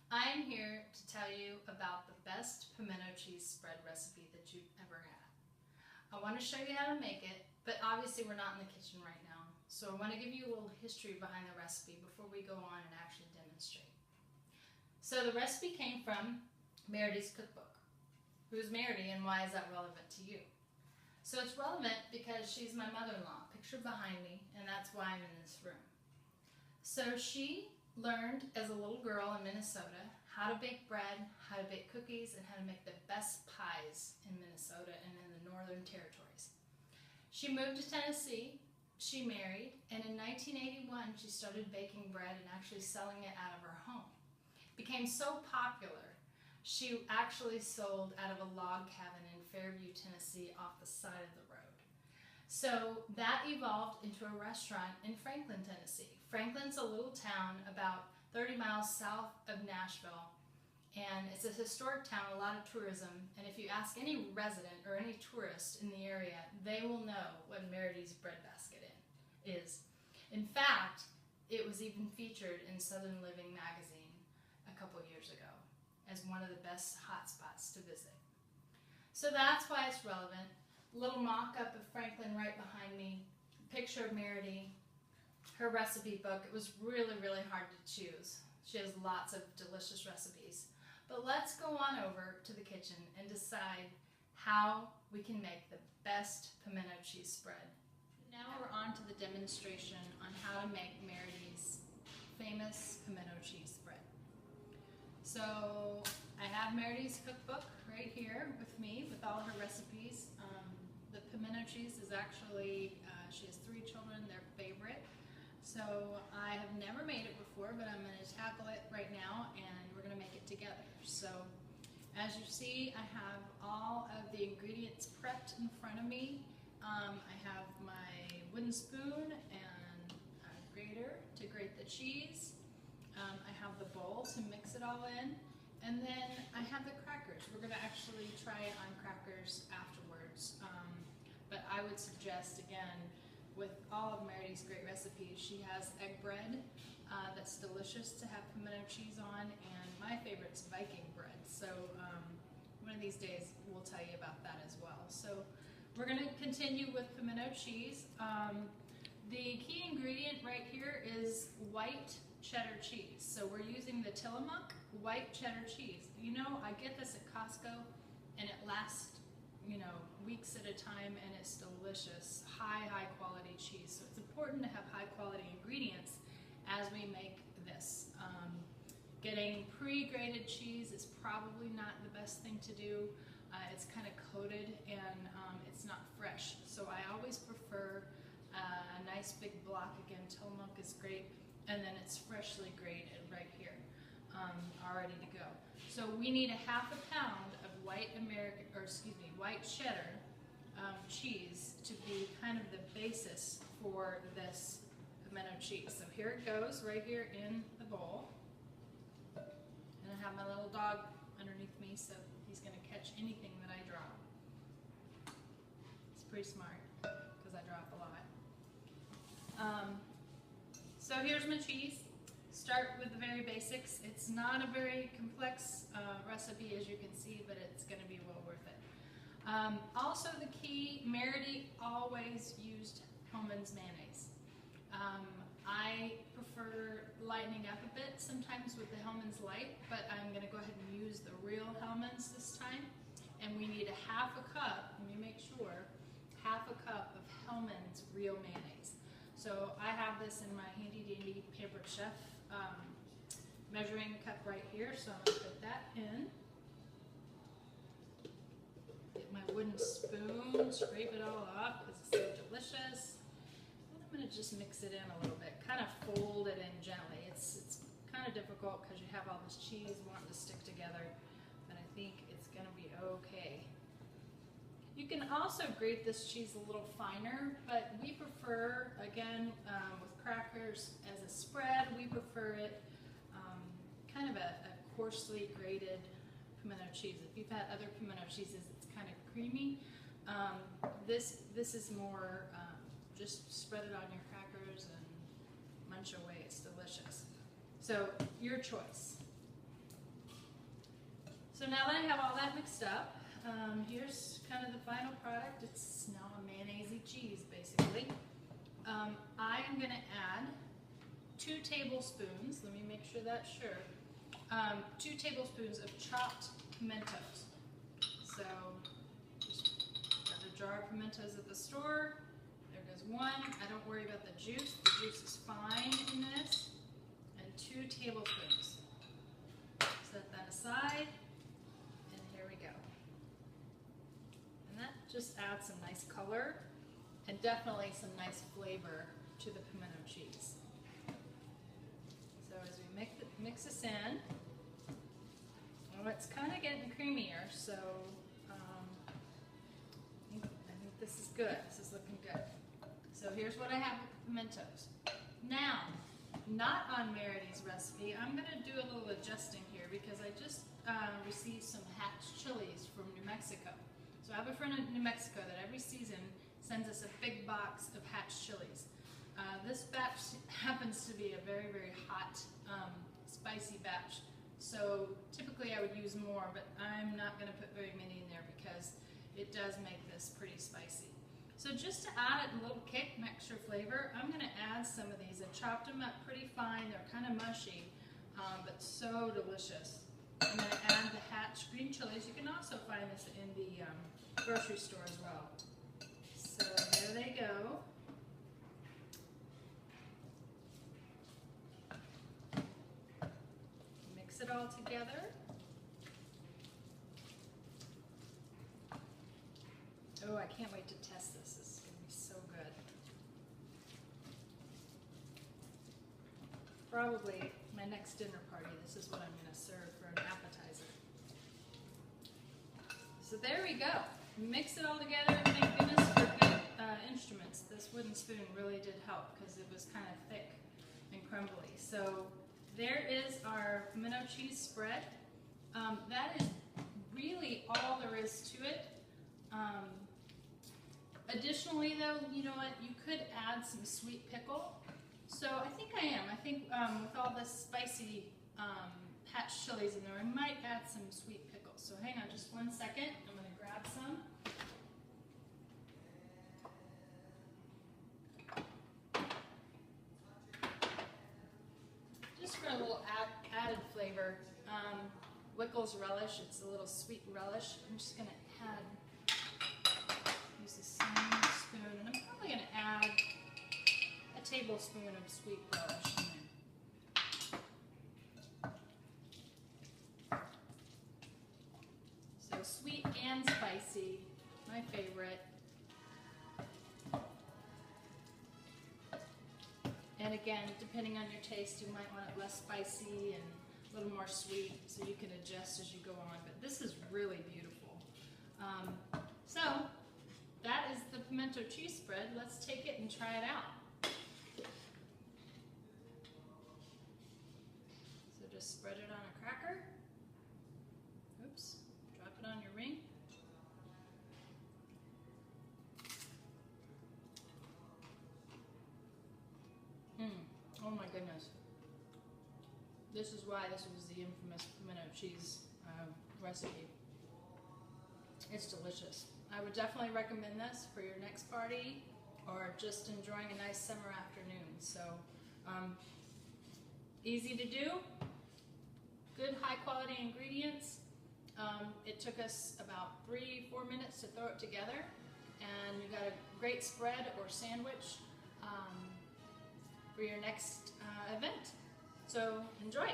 I'm here to tell you about the best pimento cheese spread recipe that you've ever had. I want to show you how to make it, but obviously we're not in the kitchen right now, so I want to give you a little history behind the recipe before we go on and actually demonstrate. So the recipe came from Merridee's cookbook. Who's Merridee and why is that relevant to you? So it's relevant because she's my mother-in-law, pictured behind me, and that's why I'm in this room. So she learned as a little girl in Minnesota how to bake bread, how to bake cookies, and how to make the best pies in Minnesota and in the Northern Territories. She moved to Tennessee, she married, and in 1981 she started baking bread and actually selling it out of her home. It became so popular, she actually sold out of a log cabin in Fairview, Tennessee, off the side of the road. So that evolved into a restaurant in Franklin, Tennessee. Franklin's a little town about 30 miles south of Nashville, and it's a historic town, a lot of tourism, and if you ask any resident or any tourist in the area, they will know what Merridee's bread basket is. In fact, it was even featured in Southern Living magazine a couple years ago as one of the best hot spots to visit. So that's why it's relevant. Little mock-up of Franklin right behind me, picture of Merridee, her recipe book. It was really, really hard to choose. She has lots of delicious recipes. But let's go on over to the kitchen and decide how we can make the best pimento cheese spread. Now we're on to the demonstration on how to make Merridee's famous pimento cheese spread. So I have Merridee's cookbook right here with me with all her recipes. The pimento cheese is actually, she has 3 children, their favorite. So I have never made it before, but I'm going to tackle it right now and we're going to make it together. So as you see, I have all of the ingredients prepped in front of me. I have my wooden spoon and a grater to grate the cheese. I have the bowl to mix it all in, and then I have the crackers. We're going to actually try it on crackers afterwards, but I would suggest, again, with all of Merridee's great recipes, she has egg bread that's delicious to have pimento cheese on, and my favorite's Viking bread. So one of these days we'll tell you about that as well. So we're going to continue with pimento cheese. The key ingredient right here is white cheddar cheese. So we're using the Tillamook white cheddar cheese. You know, I get this at Costco and it lasts, weeks at a time, and it's delicious, high quality cheese. So it's important to have high quality ingredients as we make this. Getting pre-grated cheese is probably not the best thing to do. It's kind of coated and it's not fresh. So I always prefer a nice big block. Again, Tillamook is great. And then it's freshly grated right here, all ready to go. So we need a ½ pound of white cheddar cheese to be kind of the basis for this pimento cheese. So here it goes, right here in the bowl. And I have my little dog underneath me, so he's gonna catch anything that I drop. It's pretty smart, because I drop a lot. So here's my cheese. Start with the very basics. It's not a very complex recipe, as you can see, but it's going to be well worth it. Also the key, Merridee always used Hellmann's mayonnaise. I prefer lightening up a bit sometimes with the Hellmann's Light, but I'm going to go ahead and use the real Hellmann's this time. And we need a ½ cup, let me make sure, ½ cup of Hellmann's real mayonnaise. So I have this in my handy dandy Pampered Chef measuring cup right here, so I'm going to put that in. Get my wooden spoon, scrape it all up because it's so delicious. And I'm going to just mix it in a little bit, kind of fold it in gently. It's kind of difficult because you have all this cheese wanting to stick together, but I think it's going to be okay. You can also grate this cheese a little finer, but we prefer, again, with crackers as a spread, we prefer it kind of a coarsely grated pimento cheese. If you've had other pimento cheeses, it's kind of creamy. This is more just spread it on your crackers and munch away. It's delicious. So your choice. So now that I have all that mixed up, here's kind of the final product. It's now a mayonnaise cheese, basically. I am going to add 2 tablespoons, let me make sure that's sure, 2 tablespoons of chopped pimentos. So, just got a jar of pimentos at the store. There goes 1. I don't worry about the juice. The juice is fine in this. And 2 tablespoons. Set that aside. And here we go. And that just adds some nice color and definitely some nice flavor to the pimento cheese. So as we mix this in, well, it's kind of getting creamier, so I think this is good. This is looking good. So here's what I have with the pimentos. Now, not on Merridee's recipe, I'm going to do a little adjusting here because I just received some hatch chilies from New Mexico. So I have a friend in New Mexico that every season sends us a big box of hatch chilies. This batch happens to be a very, very hot, spicy batch. So typically I would use more, but I'm not going to put very many in there because it does make this pretty spicy. So just to add a little kick, an extra flavor, I'm going to add some of these. I chopped them up pretty fine. They're kind of mushy, but so delicious. I'm going to add the hatch green chilies. You can also find this in the grocery store as well. So there they go. Mix it all together. Oh, I can't wait to test this. This is going to be so good. Probably my next dinner party, this is what I'm going to serve for an appetizer. So there we go. Mix it all together. Thank goodness for good instruments. This wooden spoon really did help because it was kind of thick and crumbly. So there is our pimento cheese spread. That is really all there is to it. Additionally though, you know what, you could add some sweet pickle. So I think I am. I think with all the spicy hatch chilies in there, I might add some sweet pickle. So hang on just 1 second. I'm going to grab some. Just for a little added flavor. Wickles relish, it's a little sweet relish. I'm just going to use the same spoon, and I'm probably going to add a tablespoon of sweet relish in there. So sweet and spicy, my favorite. And again, depending on your taste, you might want it less spicy and a little more sweet, so you can adjust as you go on. But this is really beautiful. So that is the pimento cheese spread. Let's take it and try it out. So just spread it on a cracker. Oops, drop it on your ring. Oh my goodness. This is why this was the infamous pimento cheese recipe. It's delicious. I would definitely recommend this for your next party or just enjoying a nice summer afternoon. So easy to do, good high quality ingredients. It took us about 3-4 minutes to throw it together, and you got a great spread or sandwich for your next event. So enjoy.